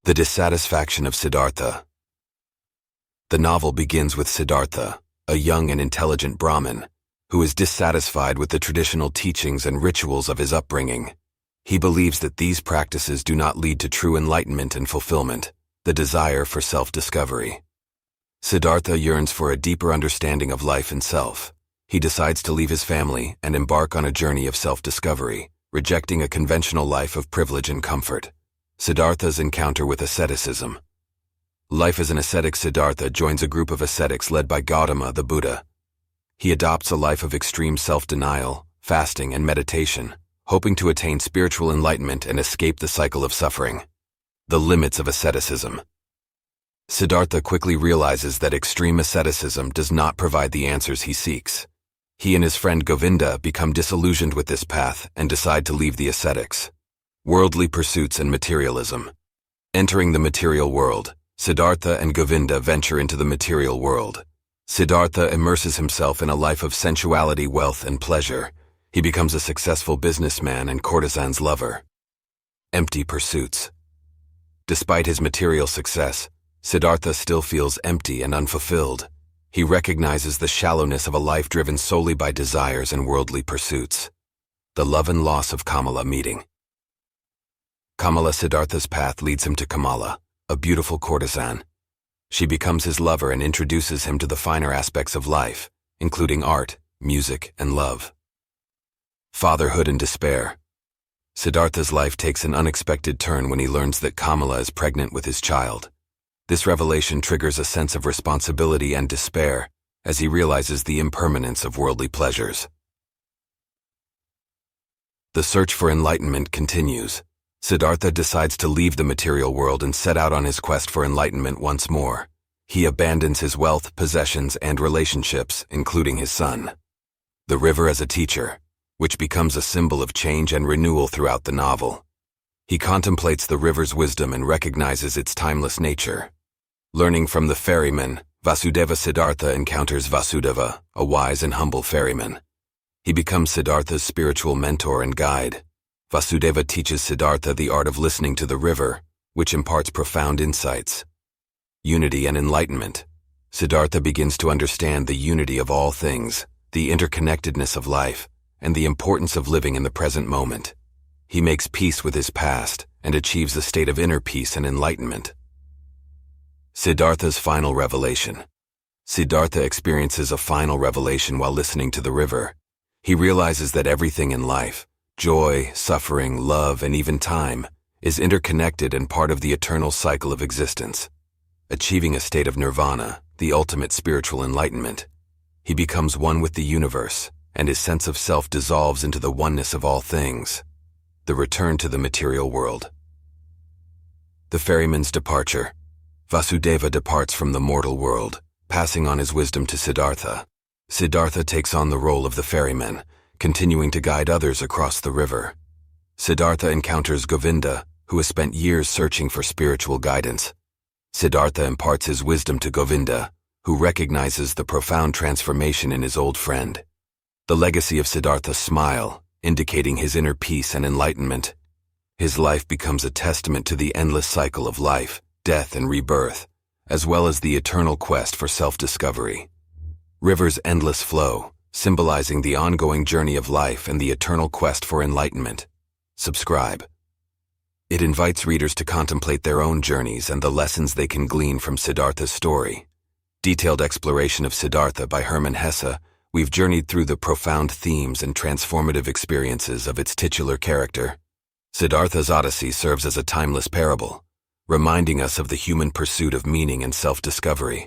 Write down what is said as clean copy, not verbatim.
The dissatisfaction of Siddhartha. The novel begins with Siddhartha, a young and intelligent Brahmin, who is dissatisfied with the traditional teachings and rituals of his upbringing. He believes that these practices do not lead to true enlightenment and fulfillment, the desire for self-discovery. Siddhartha yearns for a deeper understanding of life and self. He decides to leave his family and embark on a journey of self-discovery, rejecting a conventional life of privilege and comfort. Siddhartha's encounter with asceticism. Life as an ascetic, Siddhartha joins a group of ascetics led by Gautama the Buddha. He adopts a life of extreme self-denial, fasting, and meditation, hoping to attain spiritual enlightenment and escape the cycle of suffering. The limits of asceticism. Siddhartha quickly realizes that extreme asceticism does not provide the answers he seeks. He and his friend Govinda become disillusioned with this path and decide to leave the ascetics. Worldly pursuits and materialism. Entering the material world, Siddhartha and Govinda venture into the material world. Siddhartha immerses himself in a life of sensuality, wealth, and pleasure. He becomes a successful businessman and courtesan's lover. Empty pursuits. Despite his material success, Siddhartha still feels empty and unfulfilled. He recognizes the shallowness of a life driven solely by desires and worldly pursuits. The love and loss of Kamala meeting. Kamala. Siddhartha's path leads him to Kamala, a beautiful courtesan. She becomes his lover and introduces him to the finer aspects of life, including art, music, and love. Fatherhood and despair. Siddhartha's life takes an unexpected turn when he learns that Kamala is pregnant with his child. This revelation triggers a sense of responsibility and despair as he realizes the impermanence of worldly pleasures. The search for enlightenment continues. Siddhartha decides to leave the material world and set out on his quest for enlightenment once more. He abandons his wealth, possessions, and relationships, including his son. The river as a teacher, which becomes a symbol of change and renewal throughout the novel. He contemplates the river's wisdom and recognizes its timeless nature. Learning from the ferryman, Vasudeva. Siddhartha encounters Vasudeva, a wise and humble ferryman. He becomes Siddhartha's spiritual mentor and guide. Vasudeva teaches Siddhartha the art of listening to the river, which imparts profound insights. Unity and enlightenment. Siddhartha begins to understand the unity of all things, the interconnectedness of life, and the importance of living in the present moment. He makes peace with his past and achieves a state of inner peace and enlightenment. Siddhartha's final revelation. Siddhartha experiences a final revelation while listening to the river. He realizes that everything in life, joy, suffering, love, and even time, is interconnected and part of the eternal cycle of existence. Achieving a state of nirvana, the ultimate spiritual enlightenment, he becomes one with the universe, and his sense of self dissolves into the oneness of all things. The return to the material world. The ferryman's departure. Vasudeva departs from the mortal world, passing on his wisdom to Siddhartha. Siddhartha takes on the role of the ferryman, continuing to guide others across the river. Siddhartha encounters Govinda, who has spent years searching for spiritual guidance. Siddhartha imparts his wisdom to Govinda, who recognizes the profound transformation in his old friend. The legacy of Siddhartha's smile, indicating his inner peace and enlightenment. His life becomes a testament to the endless cycle of life, death, and rebirth, as well as the eternal quest for self-discovery. River's endless flow, symbolizing the ongoing journey of life and the eternal quest for enlightenment. Subscribe. It invites readers to contemplate their own journeys and the lessons they can glean from Siddhartha's story. Detailed exploration of Siddhartha by Hermann Hesse, we've journeyed through the profound themes and transformative experiences of its titular character. Siddhartha's Odyssey serves as a timeless parable, reminding us of the human pursuit of meaning and self-discovery.